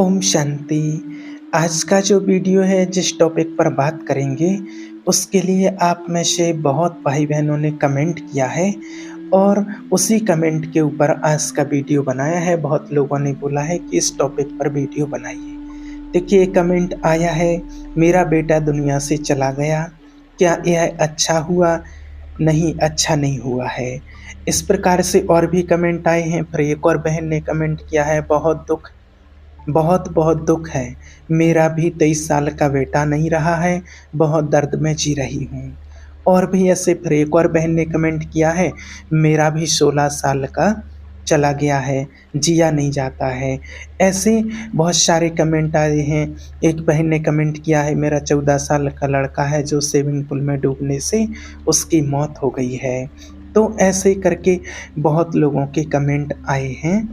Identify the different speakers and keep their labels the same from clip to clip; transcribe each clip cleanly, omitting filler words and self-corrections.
Speaker 1: ओम शांति। आज का जो वीडियो है जिस टॉपिक पर बात करेंगे उसके लिए आप में से बहुत भाई बहनों ने कमेंट किया है और उसी कमेंट के ऊपर आज का वीडियो बनाया है। बहुत लोगों ने बोला है कि इस टॉपिक पर वीडियो बनाइए। देखिए कमेंट आया है, मेरा बेटा दुनिया से चला गया, क्या यह अच्छा हुआ? नहीं, अच्छा नहीं हुआ है। इस प्रकार से और भी कमेंट आए हैं। फिर एक और बहन ने कमेंट किया है, बहुत दुख, बहुत बहुत दुख है, मेरा भी 23 साल का बेटा नहीं रहा है, बहुत दर्द में जी रही हूँ। और भी ऐसे फिर एक और बहन ने कमेंट किया है, मेरा भी 16 साल का चला गया है, जिया नहीं जाता है। ऐसे बहुत सारे कमेंट आए हैं। एक बहन ने कमेंट किया है, मेरा 14 साल का लड़का है जो स्विमिंग पूल में डूबने से उसकी मौत हो गई है। तो ऐसे करके बहुत लोगों के कमेंट आए हैं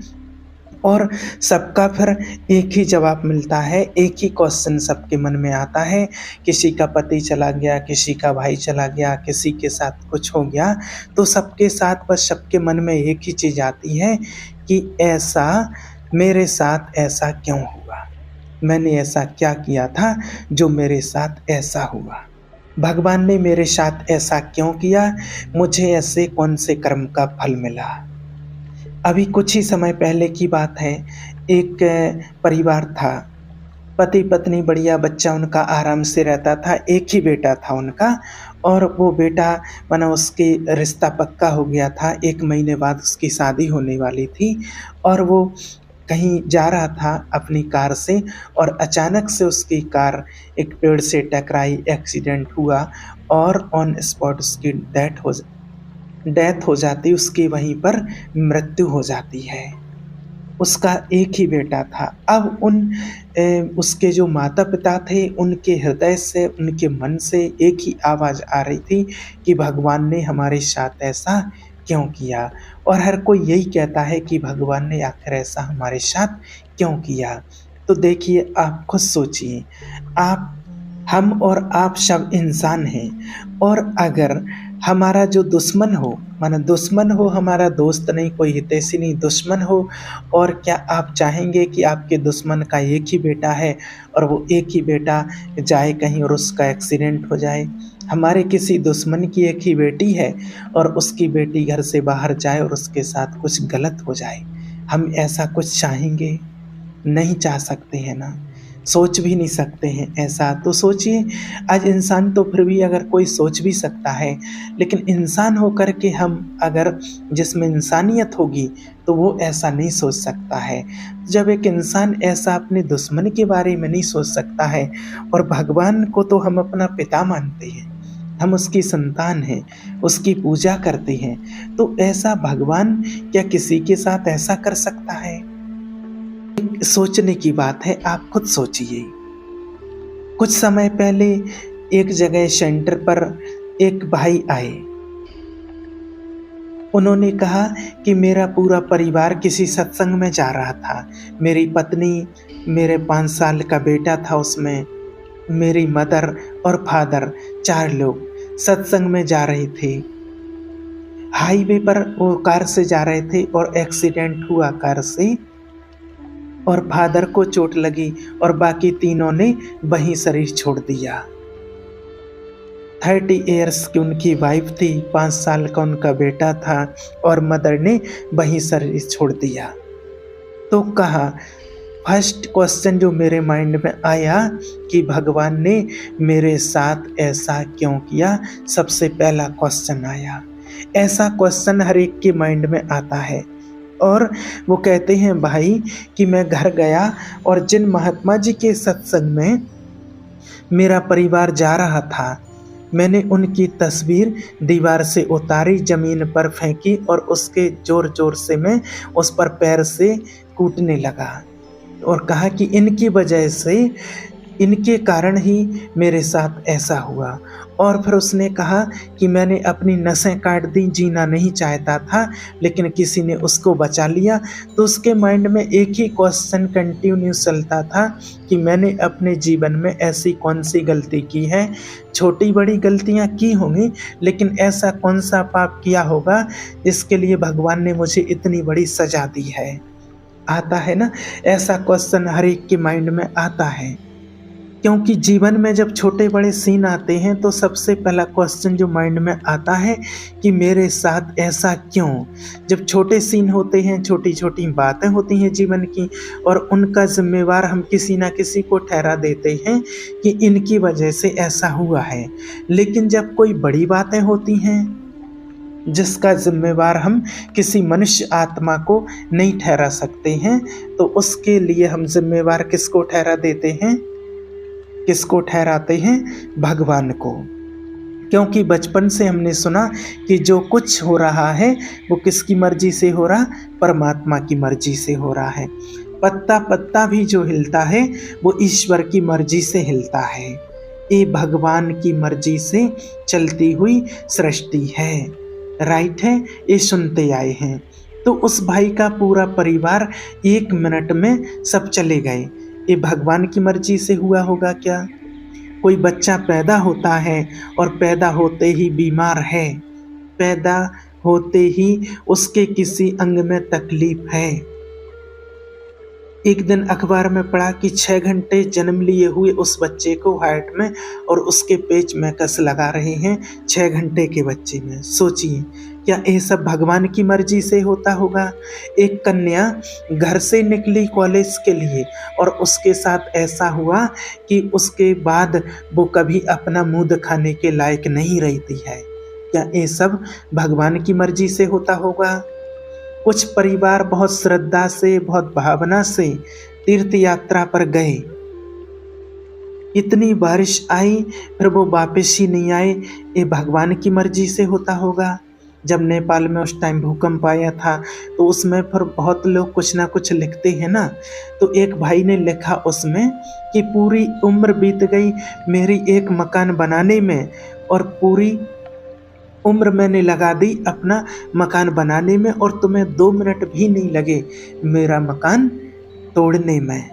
Speaker 1: और सबका फिर एक ही जवाब मिलता है, एक ही क्वेश्चन सबके मन में आता है। किसी का पति चला गया, किसी का भाई चला गया, किसी के साथ कुछ हो गया, तो सबके साथ बस सबके मन में एक ही चीज़ आती है कि ऐसा मेरे साथ ऐसा क्यों हुआ? मैंने ऐसा क्या किया था जो मेरे साथ ऐसा हुआ? भगवान ने मेरे साथ ऐसा क्यों किया? मुझे ऐसे कौन से कर्म का फल मिला? अभी कुछ ही समय पहले की बात है। एक परिवार था, पति पत्नी, बढ़िया बच्चा उनका आराम से रहता था। एक ही बेटा था उनका और वो बेटा माना उसकी रिश्ता पक्का हो गया था। 1 महीने बाद उसकी शादी होने वाली थी और वो कहीं जा रहा था अपनी कार से और अचानक से उसकी कार एक पेड़ से टकराई, एक्सीडेंट हुआ और ऑन स्पॉट उसकी डेथ हो जाती, उसकी वहीं पर मृत्यु हो जाती है। उसका एक ही बेटा था। अब उसके जो माता-पिता थे, उनके हृदय से, उनके मन से एक ही आवाज़ आ रही थी कि भगवान ने हमारे साथ ऐसा क्यों किया? और हर कोई यही कहता है कि भगवान ने आखिर ऐसा हमारे साथ क्यों किया? तो देखिए, आप खुद सोचिए, आप हम और आप सब इंसान हैं और अगर हमारा जो दुश्मन हो, माना दुश्मन हो, हमारा दोस्त नहीं, कोई हितैषी नहीं, दुश्मन हो, और क्या आप चाहेंगे कि आपके दुश्मन का एक ही बेटा है और वो एक ही बेटा जाए कहीं और उसका एक्सीडेंट हो जाए? हमारे किसी दुश्मन की एक ही बेटी है और उसकी बेटी घर से बाहर जाए और उसके साथ कुछ गलत हो जाए, हम ऐसा कुछ चाहेंगे? नहीं चाह सकते हैं ना, सोच भी नहीं सकते हैं ऐसा। तो सोचिए, आज इंसान तो फिर भी अगर कोई सोच भी सकता है, लेकिन इंसान होकर के हम अगर जिसमें इंसानियत होगी तो वो ऐसा नहीं सोच सकता है। जब एक इंसान ऐसा अपने दुश्मन के बारे में नहीं सोच सकता है और भगवान को तो हम अपना पिता मानते हैं, हम उसकी संतान हैं, उसकी पूजा करते हैं, तो ऐसा भगवान क्या किसी के साथ ऐसा कर सकता है? सोचने की बात है, आप खुद सोचिए। कुछ समय पहले एक जगह सेंटर पर एक भाई आए। उन्होंने कहा कि मेरा पूरा परिवार किसी सत्संग में जा रहा था। मेरी पत्नी, मेरे 5 साल का बेटा था उसमें, मेरी मदर और फादर, 4 लोग सत्संग में जा रहे थे। हाईवे पर वो कार से जा रहे थे और एक्सीडेंट हुआ कार से और फादर को चोट लगी और बाकी तीनों ने वहीं शरीर छोड़ दिया। 30 इयर्स की उनकी वाइफ थी, 5 साल का उनका बेटा था और मदर ने वहीं शरीर छोड़ दिया। तो कहा, फर्स्ट क्वेश्चन जो मेरे माइंड में आया कि भगवान ने मेरे साथ ऐसा क्यों किया? सबसे पहला क्वेश्चन आया। ऐसा क्वेश्चन हर एक के माइंड में आता है। और वो कहते हैं भाई कि मैं घर गया और जिन महात्मा जी के सत्संग में मेरा परिवार जा रहा था, मैंने उनकी तस्वीर दीवार से उतारी, ज़मीन पर फेंकी और उसके ज़ोर ज़ोर से मैं उस पर पैर से कूटने लगा और कहा कि इनकी वजह से, इनके कारण ही मेरे साथ ऐसा हुआ। और फिर उसने कहा कि मैंने अपनी नसें काट दी, जीना नहीं चाहता था, लेकिन किसी ने उसको बचा लिया। तो उसके माइंड में एक ही क्वेश्चन कंटिन्यू चलता था कि मैंने अपने जीवन में ऐसी कौन सी गलती की है? छोटी बड़ी गलतियां की होंगी, लेकिन ऐसा कौन सा पाप किया होगा जिसके लिए भगवान ने मुझे इतनी बड़ी सज़ा दी है? आता है ना, ऐसा क्वेश्चन हर एक के माइंड में आता है। क्योंकि जीवन में जब छोटे बड़े सीन आते हैं तो सबसे पहला क्वेश्चन जो माइंड में आता है कि मेरे साथ ऐसा क्यों। जब छोटे सीन होते हैं, छोटी छोटी बातें होती हैं जीवन की, और उनका जिम्मेवार हम किसी ना किसी को ठहरा देते हैं कि इनकी वजह से ऐसा हुआ है। लेकिन जब कोई बड़ी बातें होती हैं जिसका जिम्मेवार हम किसी मनुष्य आत्मा को नहीं ठहरा सकते हैं, तो उसके लिए हम जिम्मेवार किसको ठहरा देते हैं, किसको ठहराते हैं, भगवान को। क्योंकि बचपन से हमने सुना कि जो कुछ हो रहा है वो किसकी मर्जी से हो रहा, परमात्मा की मर्जी से हो रहा है। पत्ता पत्ता भी जो हिलता है वो ईश्वर की मर्जी से हिलता है। ये भगवान की मर्जी से चलती हुई सृष्टि है। राइट है, ये सुनते आए हैं। तो उस भाई का पूरा परिवार 1 मिनट में सब चले गए। ये भगवान की मर्जी से हुआ होगा क्या? कोई बच्चा पैदा होता है और पैदा होते ही बीमार है, पैदा होते ही उसके किसी अंग में तकलीफ है। एक दिन अखबार में पढ़ा कि 6 घंटे जन्म लिए हुए उस बच्चे को हार्ट में और उसके पेच में कस लगा रहे हैं 6 घंटे के बच्चे में। सोचिए, क्या ये सब भगवान की मर्जी से होता होगा? एक कन्या घर से निकली कॉलेज के लिए और उसके साथ ऐसा हुआ कि उसके बाद वो कभी अपना मुंह दिखाने के लायक नहीं रहती है। क्या ये सब भगवान की मर्जी से होता होगा? कुछ परिवार बहुत श्रद्धा से, बहुत भावना से तीर्थ यात्रा पर गए, इतनी बारिश आई फिर वो वापस ही नहीं आए। ये भगवान की मर्जी से होता होगा? जब नेपाल में उस टाइम भूकंप आया था तो उसमें फिर बहुत लोग कुछ ना कुछ लिखते हैं ना, तो एक भाई ने लिखा उसमें कि पूरी उम्र बीत गई मेरी एक मकान बनाने में, और पूरी उम्र मैंने लगा दी अपना मकान बनाने में, और तुम्हें 2 मिनट भी नहीं लगे मेरा मकान तोड़ने में।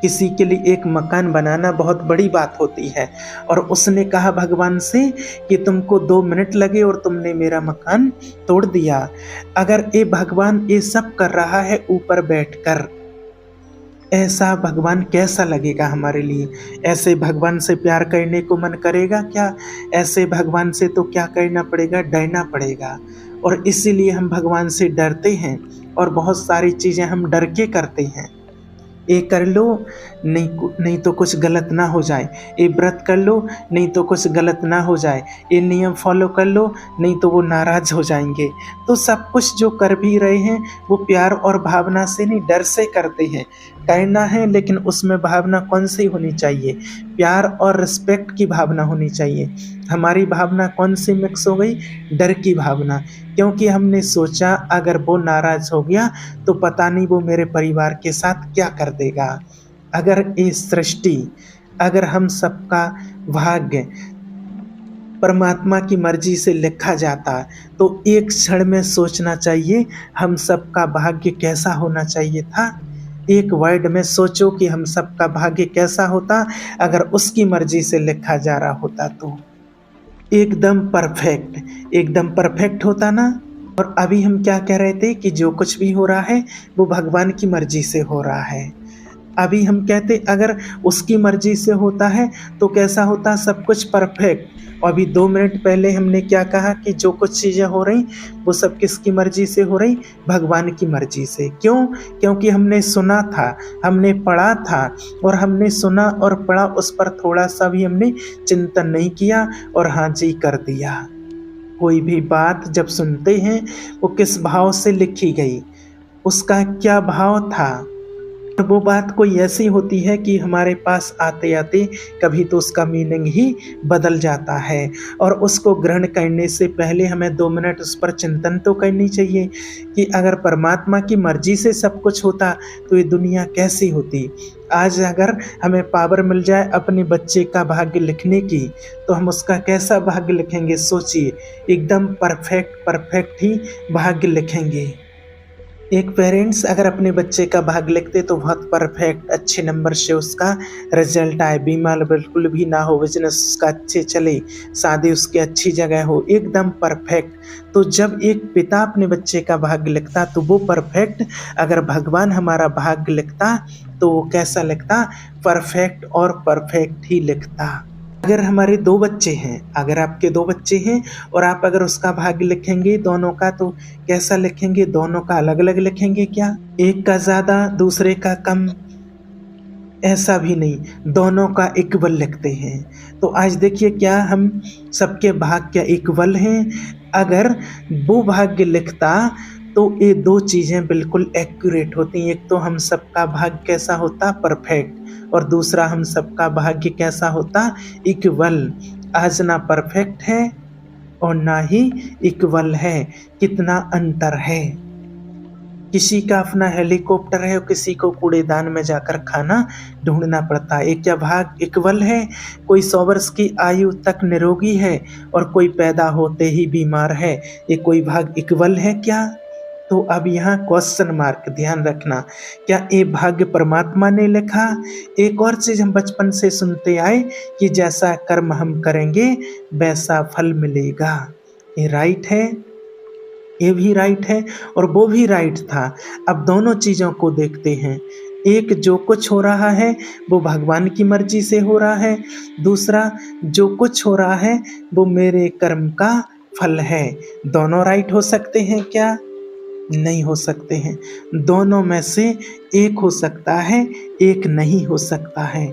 Speaker 1: किसी के लिए एक मकान बनाना बहुत बड़ी बात होती है, और उसने कहा भगवान से कि तुमको 2 मिनट लगे और तुमने मेरा मकान तोड़ दिया। अगर ये भगवान ये सब कर रहा है ऊपर बैठकर, ऐसा भगवान कैसा लगेगा हमारे लिए? ऐसे भगवान से प्यार करने को मन करेगा क्या? ऐसे भगवान से तो क्या करना पड़ेगा, डरना पड़ेगा। और इसीलिए हम भगवान से डरते हैं और बहुत सारी चीज़ें हम डर के करते हैं। ये कर लो, नहीं तो कुछ गलत ना हो जाए, ये व्रत कर लो नहीं तो कुछ गलत ना हो जाए, ये नियम फॉलो कर लो नहीं तो वो नाराज़ हो जाएंगे। तो सब कुछ जो कर भी रहे हैं वो प्यार और भावना से नहीं, डर से करते हैं। करना है लेकिन उसमें भावना कौन सी होनी चाहिए? प्यार और रिस्पेक्ट की भावना होनी चाहिए। हमारी भावना कौन सी मिक्स हो गई? डर की भावना। क्योंकि हमने सोचा अगर वो नाराज़ हो गया तो पता नहीं वो मेरे परिवार के साथ क्या कर देगा। अगर ये सृष्टि, अगर हम सबका भाग्य परमात्मा की मर्जी से लिखा जाता तो एक क्षण में सोचना चाहिए हम सबका भाग्य कैसा होना चाहिए था। एक वर्ड में सोचो कि हम सबका भाग्य कैसा होता अगर उसकी मर्जी से लिखा जा रहा होता तो। एकदम परफेक्ट, एकदम परफेक्ट होता ना। और अभी हम क्या कह रहे थे कि जो कुछ भी हो रहा है वो भगवान की मर्जी से हो रहा है। अभी हम कहते अगर उसकी मर्जी से होता है तो कैसा होता, सब कुछ परफेक्ट। और अभी 2 मिनट पहले हमने क्या कहा कि जो कुछ चीज़ें हो रही वो सब किसकी मर्जी से हो रही? भगवान की मर्जी से। क्यों? क्योंकि हमने सुना था, हमने पढ़ा था, और हमने सुना और पढ़ा, उस पर थोड़ा सा भी हमने चिंतन नहीं किया और हाँ जी कर दिया। कोई भी बात जब सुनते हैं वो किस भाव से लिखी गई, उसका क्या भाव था। वो बात कोई ऐसी होती है कि हमारे पास आते आते कभी तो उसका मीनिंग ही बदल जाता है, और उसको ग्रहण करने से पहले हमें 2 मिनट उस पर चिंतन तो करनी चाहिए कि अगर परमात्मा की मर्जी से सब कुछ होता तो ये दुनिया कैसी होती। आज अगर हमें पावर मिल जाए अपने बच्चे का भाग्य लिखने की तो हम उसका कैसा भाग्य लिखेंगे? सोचिए, एकदम परफेक्ट ही भाग्य लिखेंगे। एक पेरेंट्स अगर अपने बच्चे का भाग्य लिखते तो बहुत परफेक्ट अच्छे नंबर से उसका रिजल्ट आए, बीमार बिल्कुल भी ना हो, बिजनेस उसका अच्छे चले, शादी उसकी अच्छी जगह हो, एकदम परफेक्ट। तो जब एक पिता अपने बच्चे का भाग्य लिखता तो वो परफेक्ट, अगर भगवान हमारा भाग्य लिखता तो वो कैसा लिखता? परफेक्ट और परफेक्ट ही लिखता। अगर हमारे 2 बच्चे हैं, अगर आपके 2 बच्चे हैं और आप अगर उसका भाग्य लिखेंगे दोनों का तो कैसा लिखेंगे? दोनों का अलग-अलग लिखेंगे क्या? एक का ज़्यादा, दूसरे का कम, ऐसा भी नहीं, दोनों का इक्वल लिखते हैं। तो आज देखिए क्या हम सबके भाग्य इक्वल हैं? अगर वो भाग्य लिखता तो ये 2 चीज़ें बिल्कुल एक्यूरेट होती। एक तो हम सबका भाग्य कैसा होता? परफेक्ट, और दूसरा हम सबका भाग्य कैसा होता? इक्वल। आज ना परफेक्ट है और ना ही इक्वल है, कितना अंतर है। किसी का अपना हेलीकॉप्टर है और किसी को कूड़ेदान में जाकर खाना ढूंढना पड़ता है। एक क्या भाग इक्वल है? कोई 100 वर्ष की आयु तक निरोगी है और कोई पैदा होते ही बीमार है। ये कोई भाग इक्वल है क्या? तो अब यहाँ क्वेश्चन मार्क ध्यान रखना, क्या ये भाग्य परमात्मा ने लिखा? एक और चीज हम बचपन से सुनते आए कि जैसा कर्म हम करेंगे वैसा फल मिलेगा। ये राइट है, ये भी राइट है और वो भी राइट था। अब दोनों चीज़ों को देखते हैं। एक जो कुछ हो रहा है वो भगवान की मर्जी से हो रहा है, दूसरा जो कुछ हो रहा है वो मेरे कर्म का फल है। दोनों राइट हो सकते हैं क्या? नहीं हो सकते हैं। दोनों में से एक हो सकता है, एक नहीं हो सकता है।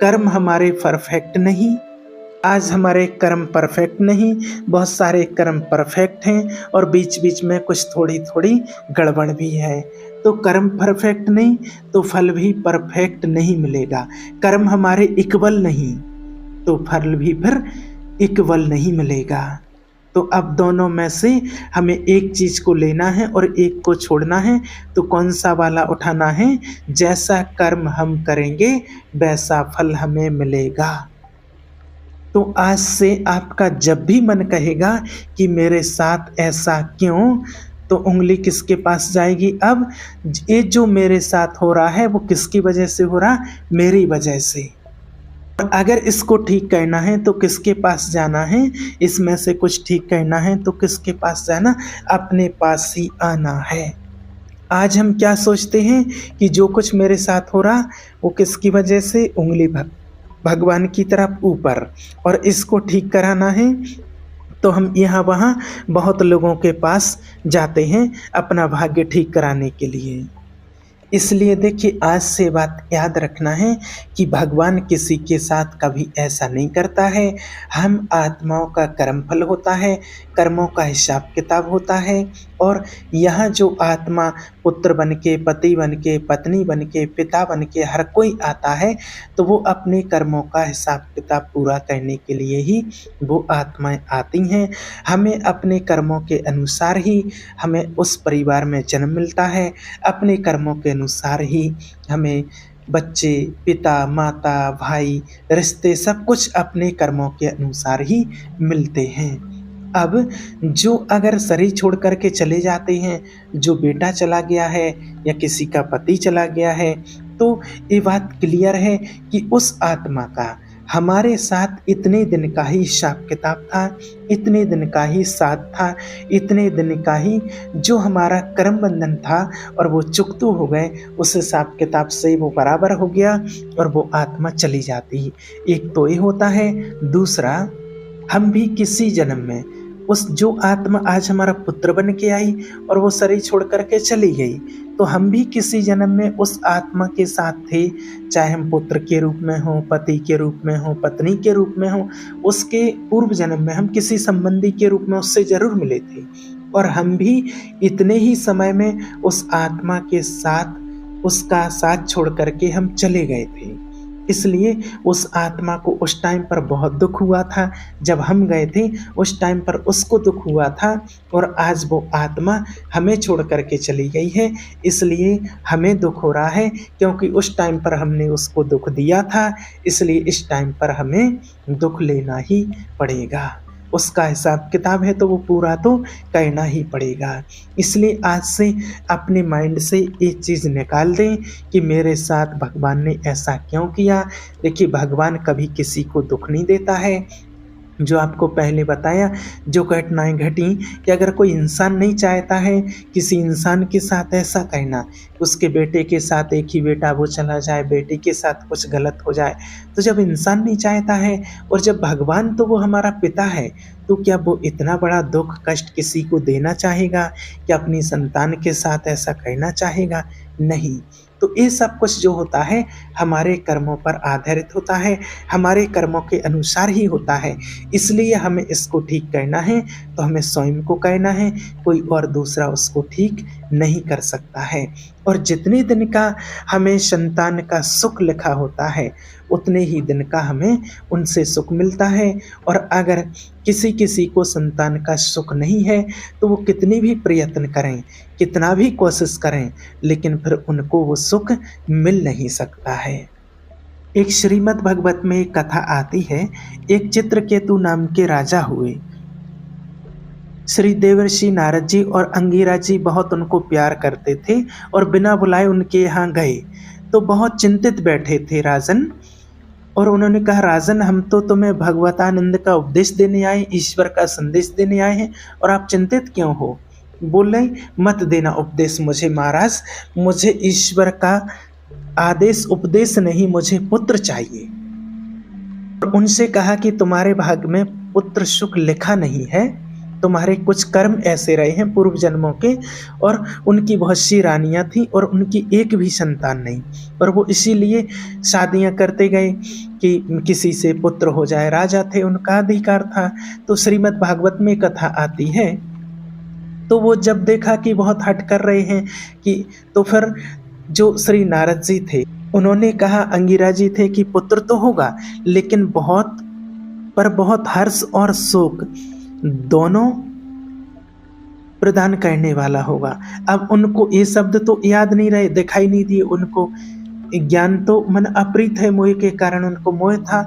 Speaker 1: कर्म हमारे परफेक्ट नहीं, आज हमारे कर्म परफेक्ट नहीं, बहुत सारे कर्म परफेक्ट हैं और बीच बीच में कुछ थोड़ी थोड़ी गड़बड़ भी है। तो कर्म परफेक्ट नहीं तो फल भी परफेक्ट नहीं मिलेगा। कर्म हमारे इक्वल नहीं तो फल भी फिर इक्वल नहीं मिलेगा। तो अब दोनों में से हमें एक चीज़ को लेना है और एक को छोड़ना है। तो कौन सा वाला उठाना है? जैसा कर्म हम करेंगे वैसा फल हमें मिलेगा। तो आज से आपका जब भी मन कहेगा कि मेरे साथ ऐसा क्यों, तो उंगली किसके पास जाएगी? अब ये जो मेरे साथ हो रहा है वो किसकी वजह से हो रहा? मेरी वजह से। और अगर इसको ठीक करना है तो किसके पास जाना है? इसमें से कुछ ठीक करना है तो किसके पास जाना? अपने पास ही आना है। आज हम क्या सोचते हैं कि जो कुछ मेरे साथ हो रहा वो किसकी वजह से? उंगली भगवान की तरफ ऊपर, और इसको ठीक कराना है तो हम यहाँ वहाँ बहुत लोगों के पास जाते हैं अपना भाग्य ठीक कराने के लिए। इसलिए देखिए आज से बात याद रखना है कि भगवान किसी के साथ कभी ऐसा नहीं करता है। हम आत्माओं का कर्मफल होता है, कर्मों का हिसाब किताब होता है। और यहाँ जो आत्मा पुत्र बन के, पति बन के, पत्नी बन के, पिता बन के हर कोई आता है तो वो अपने कर्मों का हिसाब किताब पूरा करने के लिए ही वो आत्माएं आती हैं। हमें अपने कर्मों के अनुसार ही हमें उस परिवार में जन्म मिलता है, अपने कर्मों के अनुसार ही हमें बच्चे, पिता, माता, भाई, रिश्ते सब कुछ अपने कर्मों के अनुसार ही मिलते हैं। अब जो अगर शरीर छोड़ कर के चले जाते हैं, जो बेटा चला गया है या किसी का पति चला गया है, तो ये बात क्लियर है कि उस आत्मा का हमारे साथ इतने दिन का ही हिसाब किताब था, इतने दिन का ही साथ था, इतने दिन का ही जो हमारा कर्म बंधन था और वो चुकतू हो गए, उस हिसाब किताब से वो बराबर हो गया और वो आत्मा चली जाती। एक तो ये होता है। दूसरा, हम भी किसी जन्म में उस जो आत्मा आज हमारा पुत्र बन के आई और वो शरीर छोड़ करके चली गई, तो हम भी किसी जन्म में उस आत्मा के साथ थे, चाहे हम पुत्र के रूप में हो, पति के रूप में हो, पत्नी के रूप में हो। उसके पूर्व जन्म में हम किसी संबंधी के रूप में उससे जरूर मिले थे और हम भी इतने ही समय में उस आत्मा के साथ उसका साथ छोड़ करके हम चले गए थे। इसलिए उस आत्मा को उस टाइम पर बहुत दुख हुआ था, जब हम गए थे उस टाइम पर उसको दुख हुआ था और आज वो आत्मा हमें छोड़ करके चली गई है। इसलिए हमें दुख हो रहा है क्योंकि उस टाइम पर हमने उसको दुख दिया था, इसलिए इस टाइम पर हमें दुख लेना ही पड़ेगा। उसका हिसाब किताब है तो वो पूरा तो करना ही पड़ेगा। इसलिए आज से अपने माइंड से एक चीज़ निकाल दें कि मेरे साथ भगवान ने ऐसा क्यों किया। देखिए, भगवान कभी किसी को दुख नहीं देता है। जो आपको पहले बताया, जो घटनाएँ घटीं, कि अगर कोई इंसान नहीं चाहता है किसी इंसान के साथ ऐसा करना, उसके बेटे के साथ एक ही बेटा वो चला जाए, बेटी के साथ कुछ गलत हो जाए, तो जब इंसान नहीं चाहता है और जब भगवान तो वो हमारा पिता है, तो क्या वो इतना बड़ा दुःख कष्ट किसी को देना चाहेगा? क्या अपनी संतान के साथ ऐसा करना चाहेगा? नहीं। तो ये सब कुछ जो होता है हमारे कर्मों पर आधारित होता है, हमारे कर्मों के अनुसार ही होता है। इसलिए हमें इसको ठीक करना है तो हमें स्वयं को करना है, कोई और दूसरा उसको ठीक नहीं कर सकता है। और जितने दिन का हमें संतान का सुख लिखा होता है, उतने ही दिन का हमें उनसे सुख मिलता है। और अगर किसी को संतान का सुख नहीं है तो वो कितनी भी प्रयत्न करें, कितना भी कोशिश करें, लेकिन फिर उनको वो सुख मिल नहीं सकता है। एक श्रीमद् भागवत में एक कथा आती है, एक चित्रकेतु नाम के राजा हुए। श्री देवर्षि नारद जी और अंगिरा जी बहुत उनको प्यार करते थे और बिना बुलाए उनके यहाँ गए तो बहुत चिंतित बैठे थे राजन। और उन्होंने कहा, राजन, हम तो तुम्हें भगवतानंद का उपदेश देने आए, ईश्वर का संदेश देने आए हैं और आप चिंतित क्यों हो? बोले, मत देना उपदेश मुझे महाराज, मुझे ईश्वर का आदेश उपदेश नहीं, मुझे पुत्र चाहिए। और उनसे कहा कि तुम्हारे भाग्य में पुत्र सुख लिखा नहीं है, तुम्हारे कुछ कर्म ऐसे रहे हैं पूर्व जन्मों के। और उनकी बहुत सी रानियां थी और उनकी एक भी संतान नहीं, और वो इसीलिए शादियां करते गए कि किसी से पुत्र हो जाए। राजा थे, उनका अधिकार था। तो श्रीमद् भागवत में कथा आती है, तो वो जब देखा कि बहुत हट कर रहे हैं कि, तो फिर जो श्री नारद जी थे उन्होंने कहा, अंगिरा जी थे, कि पुत्र तो होगा लेकिन बहुत हर्ष और शोक दोनों प्रदान करने वाला होगा। अब उनको ये शब्द तो याद नहीं रहे, दिखाई नहीं दिए, उनको ज्ञान तो मन अप्रीत है, मोह के कारण उनको मोह था।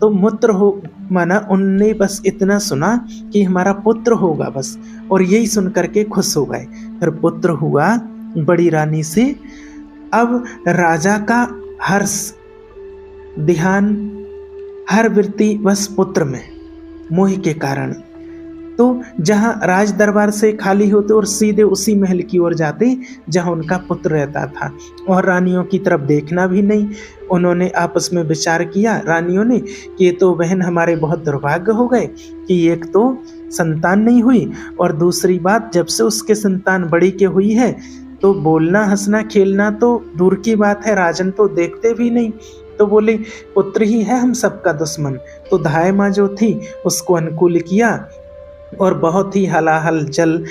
Speaker 1: तो मूत्र हो माना, उनने बस इतना सुना कि हमारा पुत्र होगा बस, और यही सुन करके खुश हो गए। फिर पुत्र हुआ बड़ी रानी से। अब राजा का हर्ष ध्यान हर वृत्ति बस पुत्र में, मोह के कारण। तो जहाँ राज दरबार से खाली होते और सीधे उसी महल की ओर जाते जहाँ उनका पुत्र रहता था, और रानियों की तरफ देखना भी नहीं। उन्होंने आपस में विचार किया रानियों ने कि ये तो बहन हमारे बहुत दुर्भाग्य हो गए कि एक तो संतान नहीं हुई, और दूसरी बात, जब से उसके संतान बड़ी के हुई है तो बोलना हंसना खेलना तो दूर की बात है, राजन तो देखते भी नहीं। तो बोले, पुत्र ही है हम सबका दुश्मन। तो धाय माँ जो थी उसको अनुकूल किया और बहुत ही हलाहल जल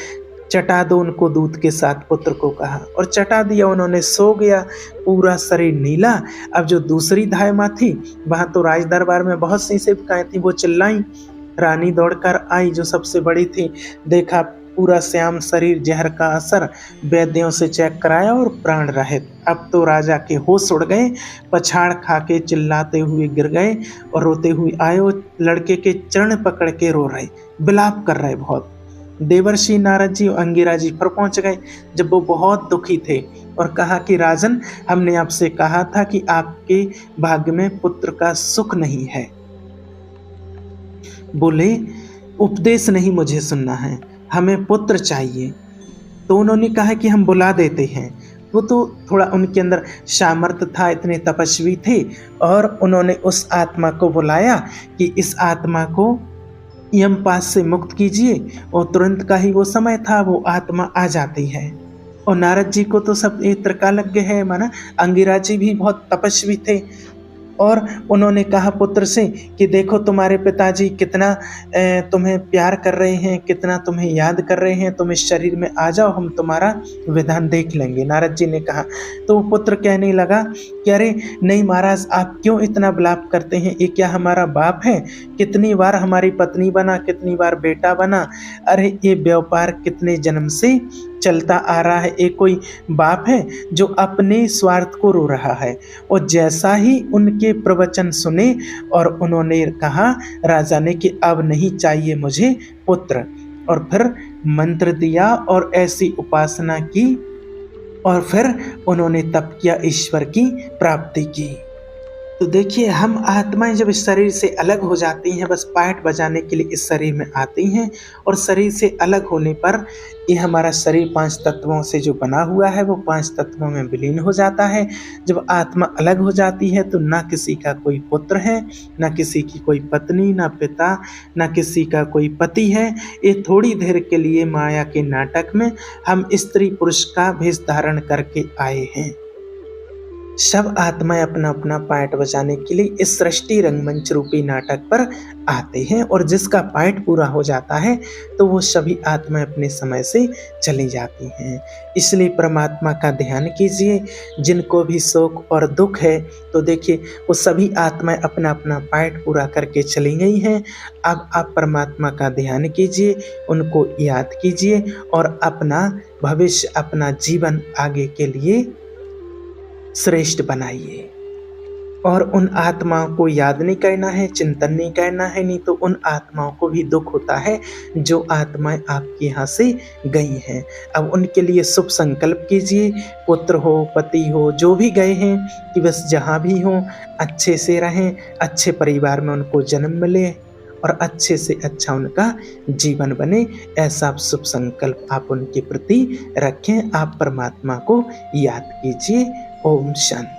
Speaker 1: चटा दो उनको दूध के साथ, पुत्र को कहा, और चटा दिया। उन्होंने सो गया, पूरा शरीर नीला। अब जो दूसरी धाय माँ थी, वहां तो राज दरबार में बहुत सी सेविकाएं थी, वो चिल्लाई। रानी दौड़कर आई जो सबसे बड़ी थी, देखा पूरा श्याम शरीर, जहर का असर, वैद्यों से चेक कराया और प्राण रहित। अब तो राजा के होश उड़ गए, पछाड़ खा के चिल्लाते हुए गिर गए और रोते हुए आए, लड़के के चरण पकड़ के रो रहे, विलाप कर रहे बहुत। देवर्षि नारद जी और अंगिरा जी पर पहुंच गए जब वो बहुत दुखी थे, और कहा कि राजन, हमने आपसे कहा था कि आपके भाग्य में पुत्र का सुख नहीं है। बोले, उपदेश नहीं मुझे सुनना है, हमें पुत्र चाहिए। तो उन्होंने कहा कि हम बुला देते हैं। वो तो थोड़ा उनके अंदर सामर्थ्य था, इतने तपस्वी थे, और उन्होंने उस आत्मा को बुलाया कि इस आत्मा को यमपाश से मुक्त कीजिए, और तुरंत का ही वो समय था, वो आत्मा आ जाती है। और नारद जी को तो सब एक त्रिकालज्ञ है, माना अंगिरा जी भी बहुत तपस्वी थे, और उन्होंने कहा पुत्र से कि देखो तुम्हारे पिताजी कितना तुम्हें प्यार कर रहे हैं, कितना तुम्हें याद कर रहे हैं, तुम इस शरीर में आ जाओ, हम तुम्हारा विधान देख लेंगे। नारद जी ने कहा। तो वो पुत्र कहने लगा कि अरे नहीं महाराज, आप क्यों इतना विलाप करते हैं, ये क्या हमारा बाप है? कितनी बार हमारी पत्नी बना, कितनी बार बेटा बना, अरे ये व्यापार कितने जन्म से चलता आ रहा है। एक कोई बाप है जो अपने स्वार्थ को रो रहा है, और जैसा ही उनके प्रवचन सुने और उन्होंने कहा राजा ने कि अब नहीं चाहिए मुझे पुत्र, और फिर मंत्र दिया और ऐसी उपासना की और फिर उन्होंने तप किया, ईश्वर की प्राप्ति की। तो देखिए, हम आत्माएं जब इस शरीर से अलग हो जाती हैं, बस पाठ बजाने के लिए इस शरीर में आती हैं, और शरीर से अलग होने पर ये हमारा शरीर 5 तत्वों से जो बना हुआ है वो 5 तत्वों में विलीन हो जाता है। जब आत्मा अलग हो जाती है तो ना किसी का कोई पुत्र है, ना किसी की कोई पत्नी, ना पिता, ना किसी का कोई पति है। ये थोड़ी देर के लिए माया के नाटक में हम स्त्री पुरुष का भेष धारण करके आए हैं। सब आत्माएं अपना अपना पाठ बजाने के लिए इस सृष्टि रंगमंच रूपी नाटक पर आते हैं, और जिसका पाठ पूरा हो जाता है तो वो सभी आत्माएं अपने समय से चली जाती हैं। इसलिए परमात्मा का ध्यान कीजिए। जिनको भी शोक और दुख है तो देखिए वो सभी आत्माएं अपना अपना पाठ पूरा करके चली गई हैं। अब आप परमात्मा का ध्यान कीजिए, उनको याद कीजिए और अपना भविष्य, अपना जीवन आगे के लिए श्रेष्ठ बनाइए। और उन आत्माओं को याद नहीं करना है, चिंतन नहीं करना है, नहीं तो उन आत्माओं को भी दुख होता है जो आत्माएं आपके यहाँ से गई हैं। अब उनके लिए शुभ संकल्प कीजिए, पुत्र हो, पति हो, जो भी गए हैं, कि बस जहाँ भी हों अच्छे से रहें, अच्छे परिवार में उनको जन्म मिले और अच्छे से अच्छा उनका जीवन बने। ऐसा आप शुभ संकल्प आप उनके प्रति रखें। आप परमात्मा को याद कीजिए। ओम शांति।